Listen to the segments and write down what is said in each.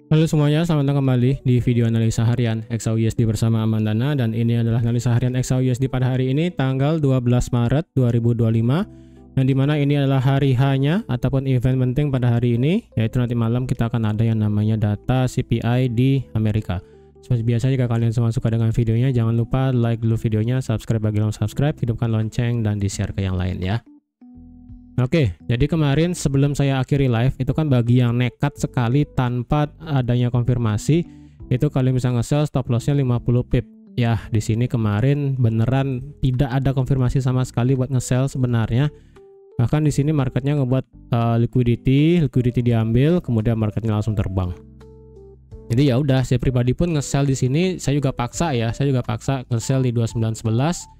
Halo semuanya, selamat datang kembali di video analisa harian XAUUSD bersama Amandana, dan ini adalah analisa harian XAUUSD pada hari ini tanggal 12 Maret 2025, dan dimana ini adalah hari hanya ataupun event penting pada hari ini, yaitu nanti malam kita akan ada yang namanya data CPI di Amerika. Seperti biasa, jika kalian semua suka dengan videonya, jangan lupa like dulu videonya, subscribe bagi yang belum subscribe, hidupkan lonceng, dan di share ke yang lain ya. Oke, jadi kemarin sebelum saya akhiri live itu kan bagi yang nekat sekali tanpa adanya konfirmasi, itu kalian bisa nge-sell stop lossnya 50 pip. Ya, di sini kemarin beneran tidak ada konfirmasi sama sekali buat nge-sell sebenarnya. Bahkan di sini marketnya ngebuat liquidity diambil, kemudian marketnya langsung terbang. Jadi ya udah, saya pribadi pun nge-sell di sini, saya juga paksa nge-sell di 2911.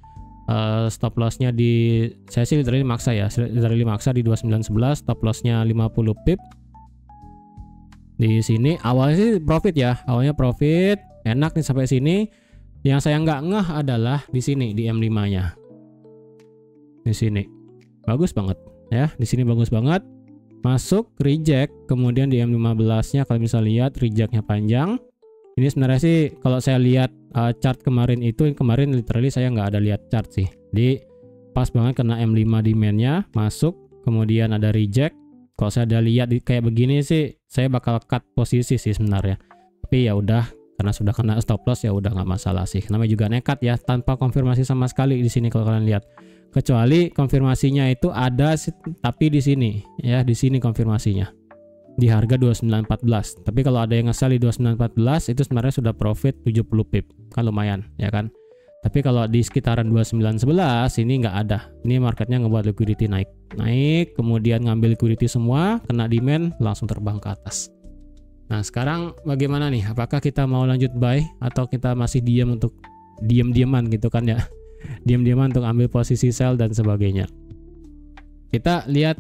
Stop lossnya di saya sih literally maksa di 2911, stop lossnya 50 pip. Di sini awalnya sih profit ya, profit enak nih sampai sini. Yang saya nggak ngeh adalah di sini di M5 nya, di sini bagus banget ya, di sini bagus banget, masuk reject, kemudian di M15 nya kalian bisa lihat rejectnya panjang. Ini sebenarnya sih kalau saya lihat chart kemarin literally saya nggak ada lihat chart sih. Di pas banget kena M5 demand-nya masuk, kemudian ada reject. Kalau saya ada lihat kayak begini sih, saya bakal cut posisi sih sebenarnya. Tapi ya udah, karena sudah kena stop loss ya udah nggak masalah sih. Namanya juga nekat ya, tanpa konfirmasi sama sekali di sini kalau kalian lihat. Kecuali konfirmasinya itu ada tapi di sini ya, di sini konfirmasinya. Di harga 2914. Tapi kalau ada yang nge-sell di 2914 itu sebenarnya sudah profit 70 pip. Kan lumayan, ya kan? Tapi kalau di sekitaran 2911 ini nggak ada. Ini marketnya ngebuat liquidity naik, kemudian ngambil liquidity semua, kena demand, langsung terbang ke atas. Nah, sekarang bagaimana nih? Apakah kita mau lanjut buy atau kita masih diam untuk diam-diaman gitu kan ya? Diam-diaman untuk ambil posisi sell dan sebagainya. Kita lihat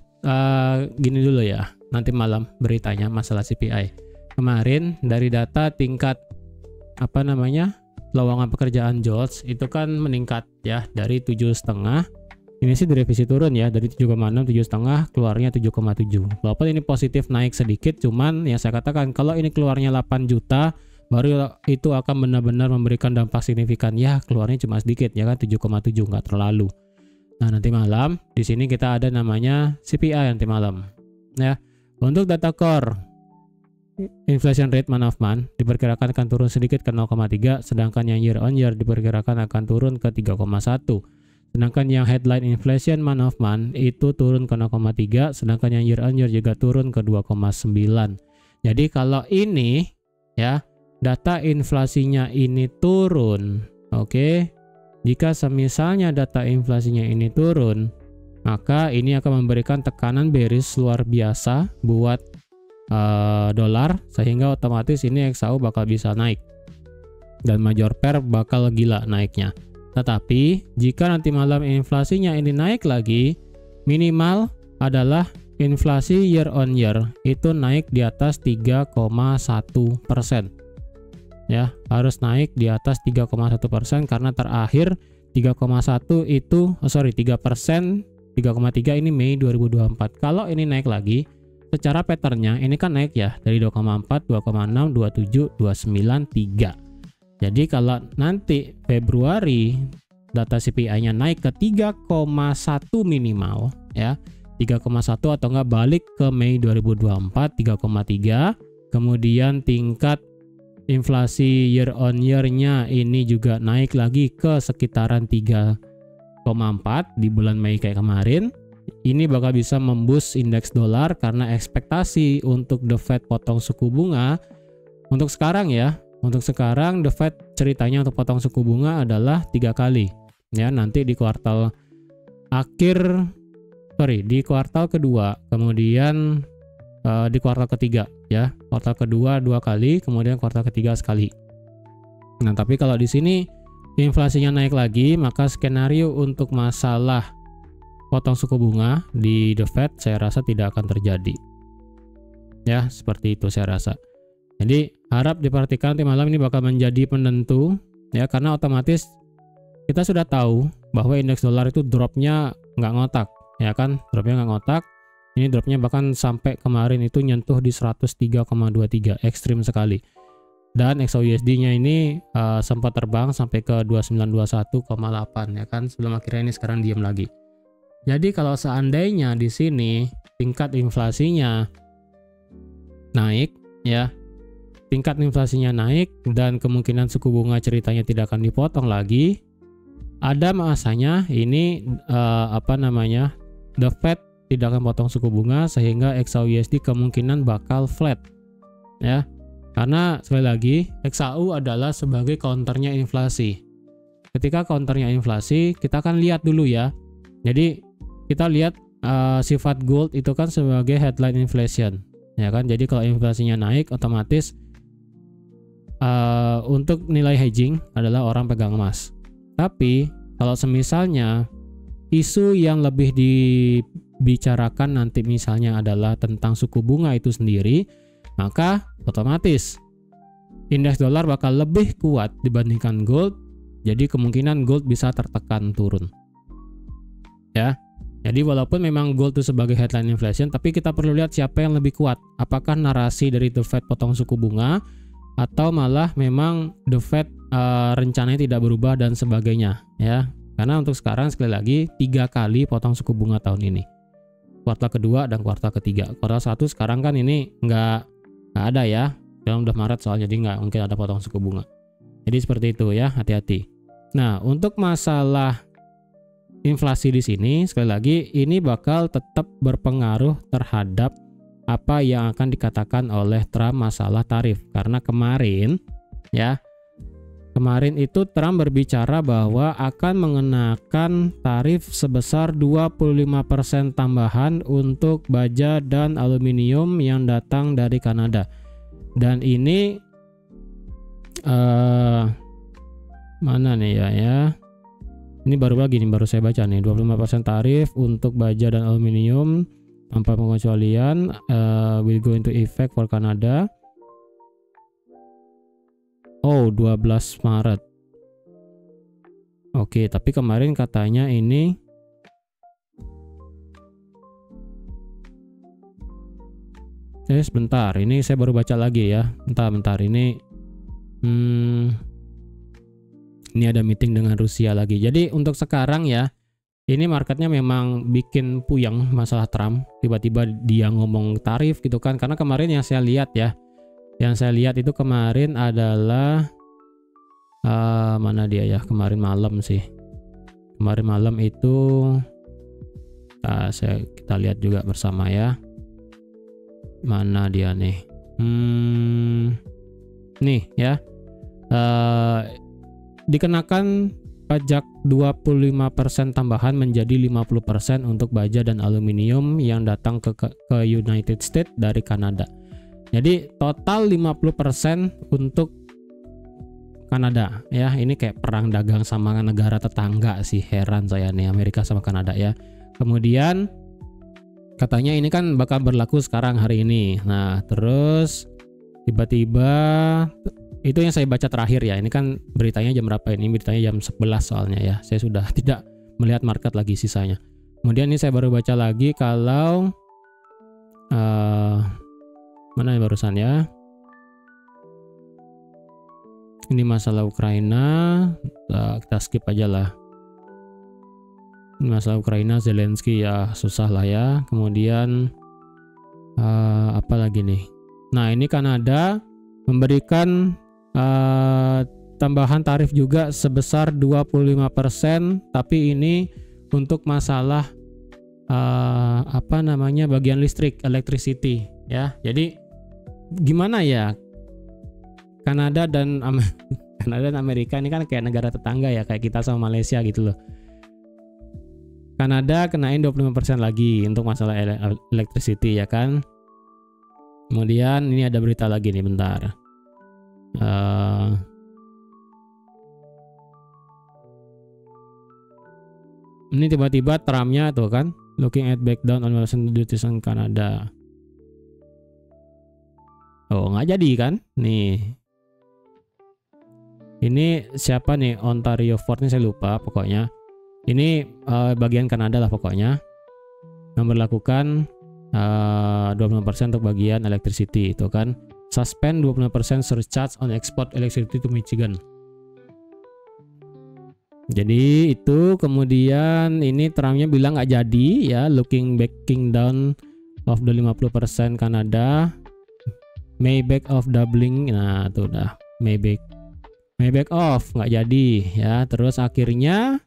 gini dulu ya. Nanti malam beritanya masalah CPI. Kemarin dari data tingkat lowongan pekerjaan jobs itu kan meningkat ya dari 7,5. Ini sih direvisi turun ya, dari 7,6 7,5 keluarnya 7,7. Walaupun ini positif naik sedikit, cuman ya saya katakan kalau ini keluarnya 8 juta baru itu akan benar-benar memberikan dampak signifikan. Ya, keluarnya cuma sedikit ya kan, 7,7 nggak terlalu. Nah, nanti malam di sini kita ada namanya CPI nanti malam. Ya. Untuk data core, inflation rate month of month diperkirakan akan turun sedikit ke 0,3, sedangkan yang year on year diperkirakan akan turun ke 3,1. Sedangkan yang headline inflation month of month itu turun ke 0,3, sedangkan yang year on year juga turun ke 2,9. Jadi kalau ini ya, data inflasinya ini turun, oke. Jika semisalnya data inflasinya ini turun, maka ini akan memberikan tekanan bearish luar biasa buat dolar, sehingga otomatis ini XAU bakal bisa naik dan major pair bakal gila naiknya. Tetapi jika nanti malam inflasinya ini naik lagi, minimal adalah inflasi year on year itu naik di atas 3,1%. Ya, harus naik di atas 3,1% karena terakhir 3,1 itu 3%, 3,3 ini Mei 2024. Kalau ini naik lagi, secara patternnya ini kan naik ya dari 2,4, 2,6, 27, 29, 3. Jadi kalau nanti Februari data CPI-nya naik ke 3,1 minimal ya, 3,1 atau enggak balik ke Mei 2024 3,3, kemudian tingkat inflasi year on year-nya ini juga naik lagi ke sekitaran 3,4 di bulan Mei kayak kemarin, ini bakal bisa memboost indeks dolar karena ekspektasi untuk The Fed potong suku bunga untuk sekarang ya. Untuk sekarang The Fed ceritanya untuk potong suku bunga adalah 3 kali ya, nanti di kuartal di kuartal kedua, kemudian di kuartal ketiga ya. Kuartal kedua 2 kali, kemudian kuartal ketiga sekali. Nah, tapi kalau di sini inflasinya naik lagi, maka skenario untuk masalah potong suku bunga di The Fed saya rasa tidak akan terjadi. Ya, seperti itu saya rasa. Jadi harap diperhatikan nanti malam ini bakal menjadi penentu ya, karena otomatis kita sudah tahu bahwa indeks dolar itu dropnya nggak ngotak ya kan, dropnya nggak ngotak. Ini dropnya bahkan sampai kemarin itu nyentuh di 103,23, ekstrim sekali. Dan XAUUSD-nya ini sempat terbang sampai ke 2921,8 ya kan, sebelum akhirnya ini sekarang diam lagi. Jadi kalau seandainya di sini tingkat inflasinya naik ya, tingkat inflasinya naik dan kemungkinan suku bunga ceritanya tidak akan dipotong lagi, ada masanya ini the Fed tidak akan potong suku bunga sehingga XAUUSD kemungkinan bakal flat ya. Karena sekali lagi XAU adalah sebagai counternya inflasi. Ketika counternya inflasi, kita akan lihat dulu ya. Jadi kita lihat sifat gold itu kan sebagai headline inflation, ya kan. Jadi kalau inflasinya naik, otomatis untuk nilai hedging adalah orang pegang emas. Tapi kalau semisalnya isu yang lebih dibicarakan nanti misalnya adalah tentang suku bunga itu sendiri, maka otomatis indeks dolar bakal lebih kuat dibandingkan gold. Jadi kemungkinan gold bisa tertekan turun. Ya. Jadi walaupun memang gold itu sebagai headline inflation, tapi kita perlu lihat siapa yang lebih kuat. Apakah narasi dari The Fed potong suku bunga, atau malah memang The Fed rencananya tidak berubah dan sebagainya, ya. Karena untuk sekarang sekali lagi 3 kali potong suku bunga tahun ini. Kuartal kedua dan kuartal ketiga. Kuartal 1 sekarang kan ini nggak ada ya. Dalam udah Maret soalnya, jadi nggak mungkin ada potong suku bunga. Jadi seperti itu ya, hati-hati. Nah, untuk masalah inflasi di sini sekali lagi ini bakal tetap berpengaruh terhadap apa yang akan dikatakan oleh Trump masalah tarif. Karena kemarin itu Trump berbicara bahwa akan mengenakan tarif sebesar 25% tambahan untuk baja dan aluminium yang datang dari Kanada. Dan ini mana nih ya. Ini baru saya baca nih, 25% tarif untuk baja dan aluminium tanpa pengecualian will go into effect for Canada. Oh, 12 Maret. Oke, tapi kemarin katanya ini sebentar, ini saya baru baca lagi ya. Bentar ini ini ada meeting dengan Rusia lagi. Jadi untuk sekarang ya, ini marketnya memang bikin puyeng masalah Trump. Tiba-tiba dia ngomong tarif gitu kan. Karena kemarin yang saya lihat ya, itu kemarin adalah mana dia ya, kemarin malam sih. Kemarin malam itu kita lihat juga bersama ya. Mana dia nih? Nih ya. Dikenakan pajak 25% tambahan menjadi 50% untuk baja dan aluminium yang datang ke United States dari Kanada. Jadi total 50% untuk Kanada ya. Ini kayak perang dagang sama negara tetangga sih, heran saya nih, Amerika sama Kanada ya. Kemudian katanya ini kan bakal berlaku sekarang hari ini. Nah, terus tiba-tiba itu yang saya baca terakhir ya. Ini kan beritanya jam berapa ini? Beritanya jam 11 soalnya ya. Saya sudah tidak melihat market lagi sisanya. Kemudian ini saya baru baca lagi kalau mana yang barusan ya? Ini masalah Ukraina, kita skip aja lah. Ini masalah Ukraina, Zelensky ya susah lah ya. Kemudian apa lagi nih? Nah, ini Kanada memberikan tambahan tarif juga sebesar 25%, tapi ini untuk masalah bagian listrik, electricity ya. Jadi gimana ya, Kanada dan Amerika ini kan kayak negara tetangga ya, kayak kita sama Malaysia gitu loh. Kanada kenain 25% lagi untuk masalah electricity ya kan. Kemudian ini ada berita lagi nih, bentar. Ini tiba-tiba Trumpnya tuh kan looking at back down on Washington duties on Canada. Oh, nggak jadi kan? Nih. Ini siapa nih? Ontario Ford nih, saya lupa pokoknya. Ini bagian Kanada lah pokoknya. Yang berlakukan 25% untuk bagian electricity itu kan. Suspend 25% surcharge on export electricity to Michigan. Jadi itu kemudian ini Trumpnya bilang nggak jadi ya, looking backing down of the 50% Kanada, may back off doubling. Nah itu udah may back off, nggak jadi ya. Terus akhirnya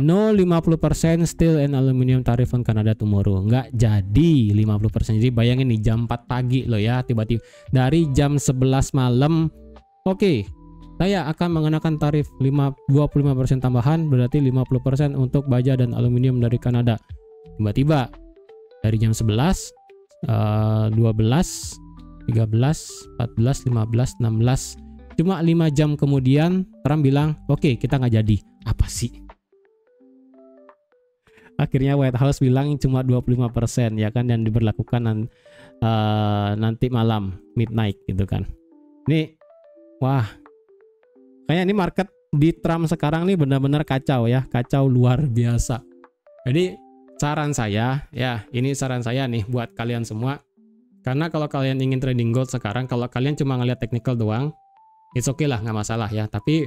no 50% steel and aluminium tariff on Canada tomorrow. Nggak jadi 50%. Jadi bayangin nih jam 4 pagi loh ya, tiba-tiba dari jam 11 malam. Oke, saya akan mengenakan tarif 25% tambahan, berarti 50% untuk baja dan aluminium dari Kanada. Tiba-tiba dari jam 11, 12, 13, 14, 15, 16, cuma 5 jam kemudian Trump bilang, oke, kita nggak jadi. Apa sih? Akhirnya White House bilang cuma 25% ya kan, dan diberlakukan nanti malam midnight gitu kan. Ini wah, kayaknya ini market di Trump sekarang nih benar-benar kacau ya, kacau luar biasa. Jadi saran saya ya, ini saran saya nih buat kalian semua. Karena kalau kalian ingin trading gold sekarang, kalau kalian cuma ngeliat technical doang, it's okay lah, nggak masalah ya. Tapi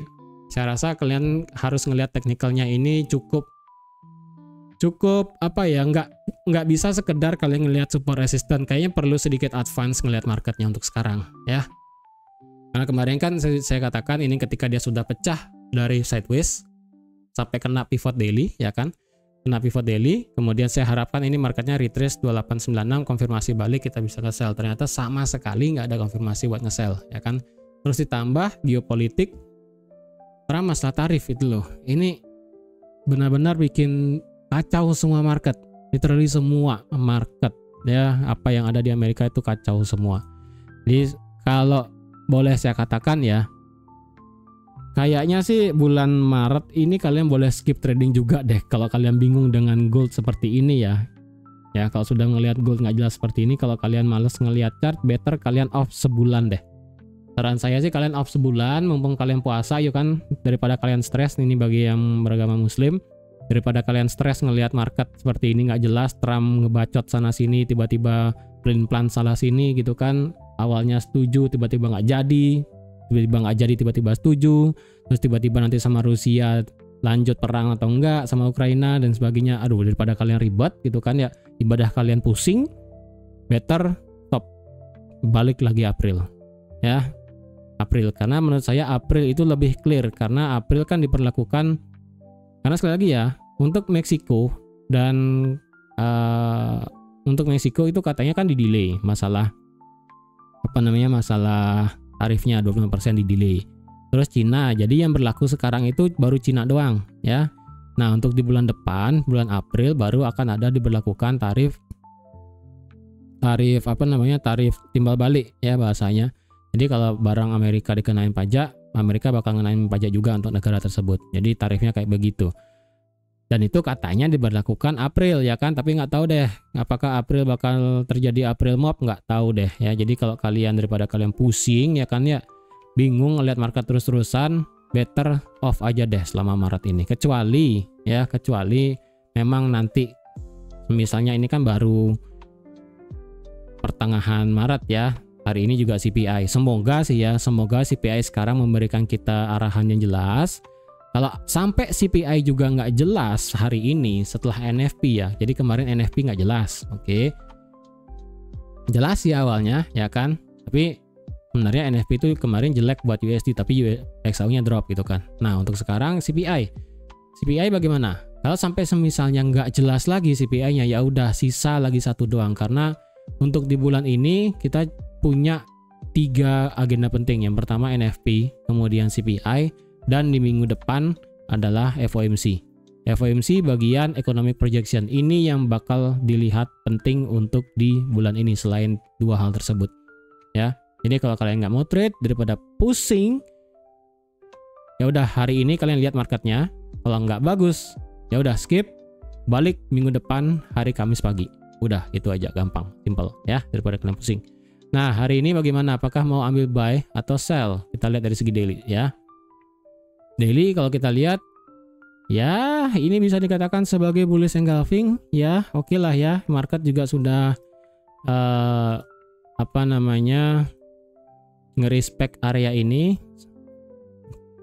saya rasa kalian harus ngeliat technicalnya ini cukup apa ya, nggak bisa sekedar kalian ngeliat support resistance. Kayaknya perlu sedikit advance ngeliat marketnya untuk sekarang ya. Karena kemarin kan saya katakan ini ketika dia sudah pecah dari sideways sampai kena pivot daily ya kan. Kena pivot daily, kemudian saya harapkan ini marketnya retrace 2896, konfirmasi balik kita bisa nge-sell. Ternyata sama sekali nggak ada konfirmasi buat nge-sell ya kan. Terus ditambah geopolitik, Trump masalah tarif itu loh. Ini benar-benar bikin kacau semua market, literally semua market ya. Apa yang ada di Amerika itu kacau semua. Jadi kalau boleh saya katakan ya, kayaknya sih bulan Maret ini kalian boleh skip trading juga deh kalau kalian bingung dengan gold seperti ini ya. Ya kalau sudah ngelihat gold nggak jelas seperti ini, kalau kalian males ngelihat chart, better kalian off sebulan deh. Saran saya sih kalian off sebulan, mumpung kalian puasa yuk kan, daripada kalian stres. Ini bagi yang beragama muslim, daripada kalian stres ngelihat market seperti ini nggak jelas, Trump ngebacot sana sini, tiba-tiba plan salah sini gitu kan. Awalnya setuju, tiba-tiba nggak jadi, tiba-tiba setuju, terus tiba-tiba nanti sama Rusia lanjut perang atau enggak, sama Ukraina dan sebagainya. Aduh, daripada kalian ribet gitu kan ya, ibadah kalian pusing, better stop, balik lagi April ya. April, karena menurut saya April itu lebih clear, karena April kan diperlakukan, karena sekali lagi ya, untuk Meksiko dan untuk Meksiko itu katanya kan di delay masalah masalah tarifnya 25% di delay. Terus Cina, jadi yang berlaku sekarang itu baru Cina doang ya. Nah untuk di bulan depan, bulan April baru akan ada diberlakukan tarif timbal balik ya bahasanya. Jadi kalau barang Amerika dikenain pajak, Amerika bakal ngenain pajak juga untuk negara tersebut. Jadi tarifnya kayak begitu. Dan itu katanya diberlakukan April ya kan, tapi nggak tahu deh apakah April bakal terjadi April mop, nggak tahu deh ya. Jadi kalau kalian daripada kalian pusing ya kan ya, bingung ngeliat market terus-terusan, better off aja deh selama Maret ini. Kecuali memang nanti misalnya ini kan baru pertengahan Maret ya. Hari ini juga CPI. Semoga CPI sekarang memberikan kita arahan yang jelas. Kalau sampai CPI juga nggak jelas hari ini setelah NFP ya. Jadi kemarin NFP nggak jelas, oke. Jelas ya awalnya ya kan. Tapi sebenarnya NFP itu kemarin jelek buat USD, tapi XAU-nya drop gitu kan. Nah untuk sekarang CPI bagaimana? Kalau sampai misalnya nggak jelas lagi CPI-nya, ya udah sisa lagi satu doang. Karena untuk di bulan ini kita punya 3 agenda penting. Yang pertama NFP, kemudian CPI, dan di minggu depan adalah FOMC. FOMC bagian economic projection. Ini yang bakal dilihat penting untuk di bulan ini selain 2 hal tersebut. Ya. Jadi kalau kalian nggak mau trade, daripada pusing, ya udah hari ini kalian lihat marketnya. Kalau nggak bagus, ya udah skip, balik minggu depan hari Kamis pagi. Udah itu aja, gampang, simple ya, daripada kalian pusing. Nah hari ini bagaimana? Apakah mau ambil buy atau sell? Kita lihat dari segi daily ya. Daily kalau kita lihat Ya, ini bisa dikatakan sebagai bullish engulfing ya. Oke lah ya, market juga sudah apa namanya, nge-respect area ini.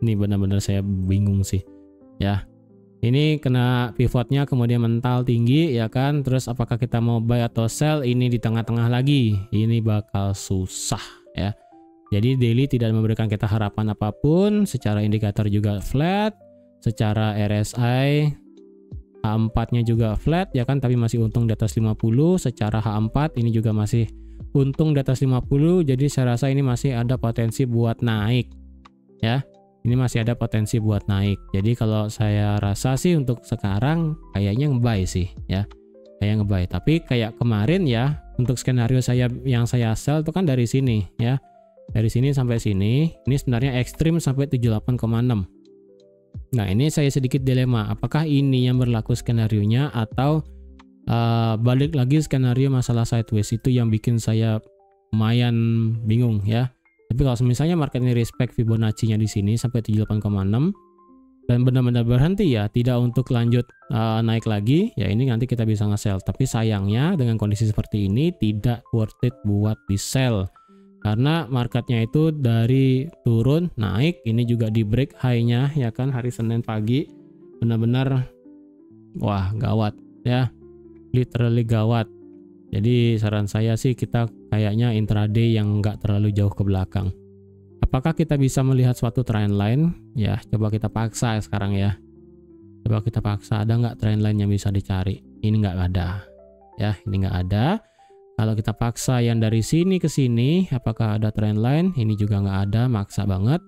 Ini benar-benar saya bingung sih ya. Ini kena pivotnya kemudian mental tinggi ya kan. Terus apakah kita mau buy atau sell ini di tengah-tengah lagi? Ini bakal susah ya. Jadi daily tidak memberikan kita harapan apapun. Secara indikator juga flat. Secara RSI H4-nya juga flat ya kan, tapi masih untung di atas 50. Secara H4 ini juga masih untung di atas 50. Jadi saya rasa ini masih ada potensi buat naik ya. Ini masih ada potensi buat naik. Jadi kalau saya rasa sih untuk sekarang kayaknya nge-buy sih ya. Kayak nge-buy. Tapi kayak kemarin ya, untuk skenario saya yang saya sell itu kan dari sini ya. Dari sini sampai sini. Ini sebenarnya ekstrim sampai 78,6. Nah, ini saya sedikit dilema. Apakah ini yang berlaku skenarionya atau balik lagi skenario masalah sideways itu yang bikin saya lumayan bingung ya. Tapi kalau misalnya market ini respect Fibonacci-nya di sini sampai 78,6 dan benar-benar berhenti ya, tidak untuk lanjut naik lagi, ya ini nanti kita bisa nge-sell. Tapi sayangnya dengan kondisi seperti ini tidak worth it buat di-sell. Karena marketnya itu dari turun naik, ini juga di break high-nya ya kan hari Senin pagi. Benar-benar wah gawat ya. Literally gawat. Jadi saran saya sih kita kayaknya intraday yang nggak terlalu jauh ke belakang. Apakah kita bisa melihat suatu trend line? Ya, coba kita paksa sekarang ya. Coba kita paksa, ada nggak trend line yang bisa dicari? Ini nggak ada. Ya, ini nggak ada. Kalau kita paksa yang dari sini ke sini, apakah ada trend line? Ini juga nggak ada, maksa banget.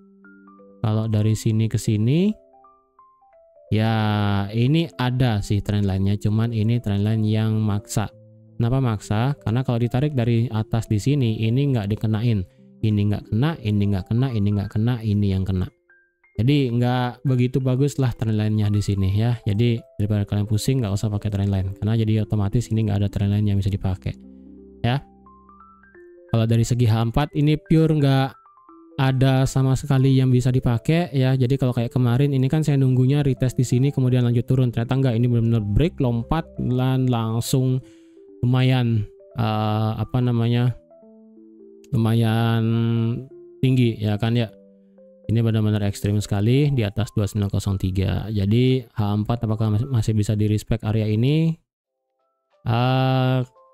Kalau dari sini ke sini, ya ini ada sih trend line-nya, cuman ini trend line yang maksa. Kenapa maksa? Karena kalau ditarik dari atas di sini, ini nggak dikenain. Ini nggak kena, ini nggak kena, ini nggak kena, ini yang kena. Jadi nggak begitu bagus lah trend line-nya di sini ya. Jadi daripada kalian pusing, nggak usah pakai trend line. Karena jadi otomatis ini nggak ada trend line yang bisa dipakai. Ya. Kalau dari segi H4 ini pure nggak ada sama sekali yang bisa dipakai ya. Jadi kalau kayak kemarin ini kan saya nunggunya retest di sini kemudian lanjut turun. Ternyata nggak, ini benar-benar break, lompat, dan langsung lumayan apa namanya, lumayan tinggi ya kan ya. Ini benar-benar ekstrim sekali di atas 2903. Jadi H4 apakah masih bisa di respect area ini?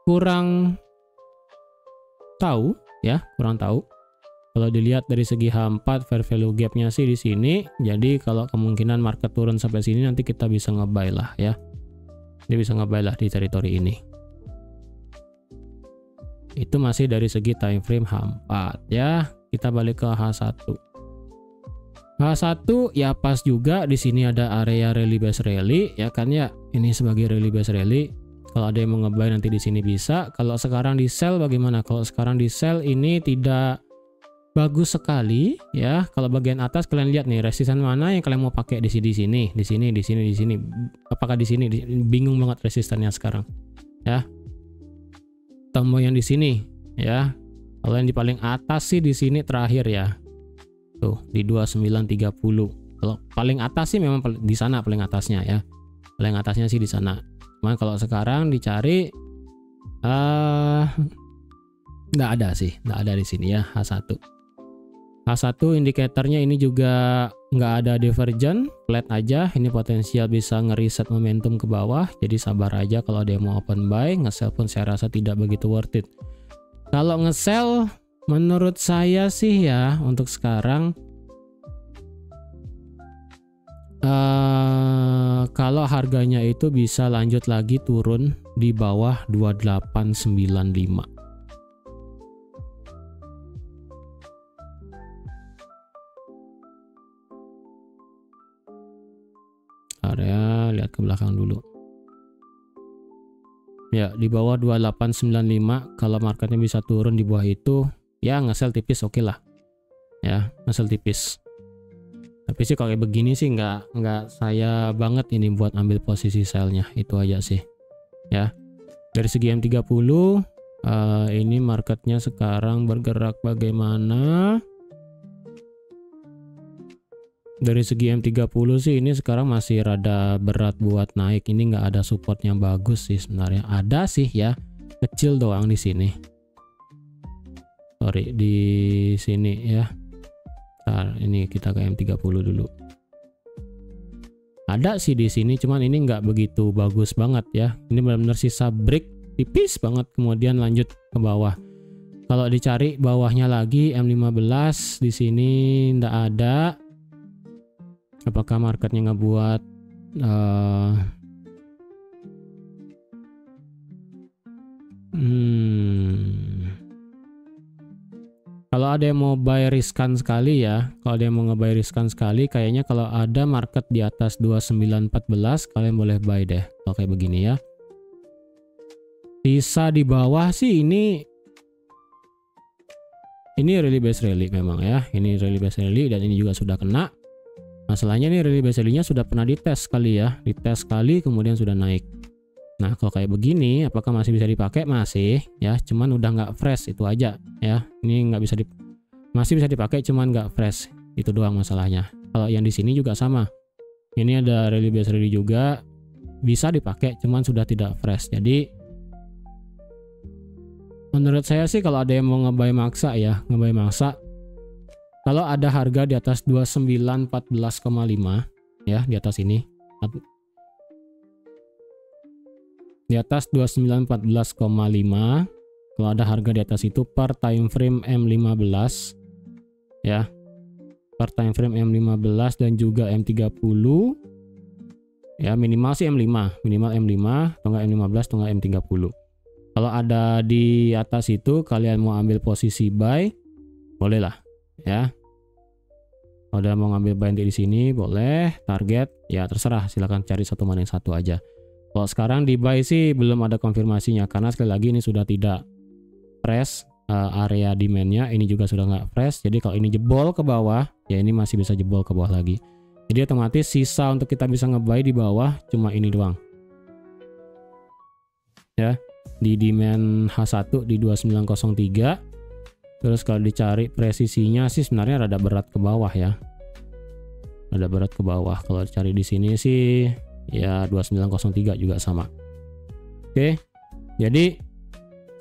Kurang tahu ya, kurang tahu. Kalau dilihat dari segi H4 fair value gap-nya sih di sini. Jadi kalau kemungkinan market turun sampai sini nanti kita bisa nge-buy lah ya. Ini bisa nge-buy lah di teritori ini. Itu masih dari segi time frame H4 ya. Kita balik ke H1. H1 ya pas juga di sini ada area rally base rally ya kan ya. Ini sebagai rally base rally. Kalau ada yang mau nge-buy nanti di sini bisa. Kalau sekarang di sell bagaimana? Kalau sekarang di sell ini tidak bagus sekali ya. Kalau bagian atas kalian lihat nih resisten mana yang kalian mau pakai di sini, di sini, di sini, di sini. Apakah di sini? Bingung banget resistennya sekarang ya. Tombol yang di sini ya. Kalau yang di paling atas sih di sini terakhir ya. Tuh di 2930. Kalau paling atas sih memang di sana paling atasnya ya. Paling atasnya sih di sana. Cuman kalau sekarang dicari nggak ada sih, nggak ada di sini ya H1. H1 indikatornya ini juga nggak ada divergent, flat aja. Ini potensial bisa ngereset momentum ke bawah. Jadi sabar aja kalau ada yang mau open buy. Nge-sell pun saya rasa tidak begitu worth it. Kalau nge-sell menurut saya sih ya untuk sekarang kalau harganya itu bisa lanjut lagi turun di bawah 2895. Area lihat ke belakang dulu. Ya, di bawah 2895 kalau marketnya bisa turun di bawah itu, ya nge-sell tipis oke lah. Ya, nge-sell tipis. Tapi sih kalau kayak begini sih nggak saya banget ini buat ambil posisi sell-nya, itu aja sih. Ya. Dari segi M30 ini marketnya sekarang bergerak bagaimana? Dari segi M30 sih ini sekarang masih rada berat buat naik. Ini nggak ada support yang bagus sih sebenarnya. Ada sih ya, kecil doang di sini. Sorry, di sini ya. Ntar ini kita ke M30 dulu. Ada sih di sini, cuman ini nggak begitu bagus banget ya. Ini benar-benar sisa break tipis banget, kemudian lanjut ke bawah. Kalau dicari bawahnya lagi M15 di sini nggak ada. Apakah marketnya ngebuat kalau ada yang mau buy riskan sekali ya, kalau ada yang mau nge-buy riskan sekali, kayaknya kalau ada market di atas 2914 kalian boleh buy deh kalau kayak begini ya. Sisa di bawah sih ini rally base rally memang ya. Ini rally base rally dan ini juga sudah kena. Masalahnya nih rally base rally-nya sudah pernah dites sekali ya, dites sekali kemudian sudah naik. Nah kalau kayak begini apakah masih bisa dipakai? Masih ya, cuman udah nggak fresh, itu aja ya. Ini nggak bisa masih bisa dipakai cuman nggak fresh, itu doang masalahnya. Kalau yang di sini juga sama, ini ada rally base rally juga, bisa dipakai cuman sudah tidak fresh. Jadi menurut saya sih kalau ada yang mau ngebuy maksa ya, ngebuy maksa, kalau ada harga di atas 2914,5 ya, di atas ini, di atas 2914,5, kalau ada harga di atas itu per time frame M15 ya, per time frame M15 dan juga M30 ya, minimal sih M5, minimal M5 atau enggak M15 atau enggak M30. Kalau ada di atas itu kalian mau ambil posisi buy, boleh lah ya. Kalau ada mau ngambil buy di sini boleh, target ya terserah, silahkan cari satu mana yang satu aja. Kalau sekarang di buy sih belum ada konfirmasinya karena sekali lagi ini sudah tidak fresh area demand-nya, ini juga sudah nggak fresh. Jadi kalau ini jebol ke bawah ya ini masih bisa jebol ke bawah lagi. Jadi otomatis sisa untuk kita bisa nge-buy di bawah cuma ini doang ya, di demand H1 di 2903. Terus kalau dicari presisinya sih sebenarnya rada berat ke bawah ya, rada berat ke bawah. Kalau dicari di sini sih ya 2903 juga sama. Oke, jadi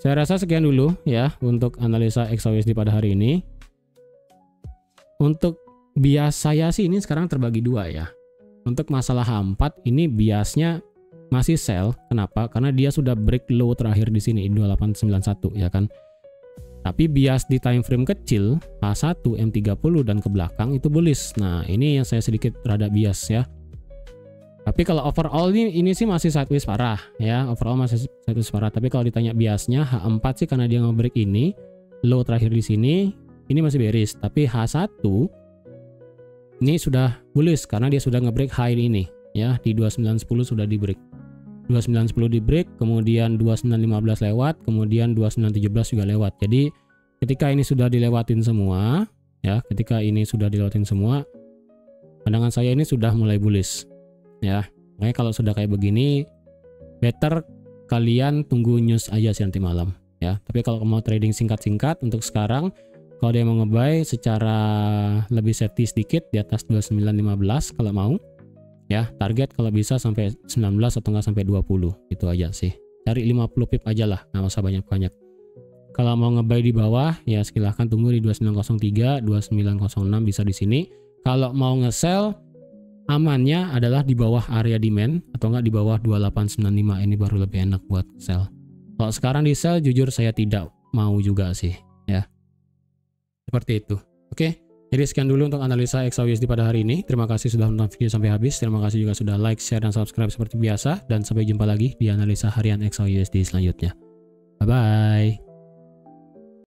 saya rasa sekian dulu ya untuk analisa XAUSD pada hari ini. Untuk bias saya sih ini sekarang terbagi dua ya. Untuk masalah H4 ini biasnya masih sell. Kenapa? Karena dia sudah break low terakhir di sini 2891 ya kan. Tapi bias di time frame kecil H1, M30 dan ke belakang itu bullish. Nah, ini yang saya sedikit rada bias ya. Tapi kalau overall ini sih masih sideways parah ya. Overall masih sideways parah. Tapi kalau ditanya biasnya H4 sih karena dia nge-break ini low terakhir di sini, ini masih bearish. Tapi H1 ini sudah bullish karena dia sudah nge-break high ini ya, di 2910 sudah di break. 2910 di break, kemudian 2915 lewat, kemudian 2917 juga lewat. Jadi ketika ini sudah dilewatin semua ya, ketika ini sudah dilewatin semua, pandangan saya ini sudah mulai bullish ya. Makanya kalau sudah kayak begini better kalian tunggu news aja sih nanti malam ya. Tapi kalau mau trading singkat-singkat untuk sekarang, kalau dia mau nge-buy secara lebih safety sedikit di atas 2915 kalau mau ya, target kalau bisa sampai 19 atau enggak sampai 20, itu aja sih. Cari 50 pip aja lah, nggak usah banyak-banyak. Kalau mau nge-buy di bawah ya silahkan tunggu di 2903, 2906 bisa di sini. Kalau mau nge-sell amannya adalah di bawah area demand atau enggak di bawah 2895, ini baru lebih enak buat sell. Kalau sekarang di sell jujur saya tidak mau juga sih ya. Seperti itu. Oke. Jadi sekian dulu untuk analisa XAUSD pada hari ini. Terima kasih sudah menonton video sampai habis. Terima kasih juga sudah like, share, dan subscribe seperti biasa. Dan sampai jumpa lagi di analisa harian XAUSD selanjutnya. Bye-bye.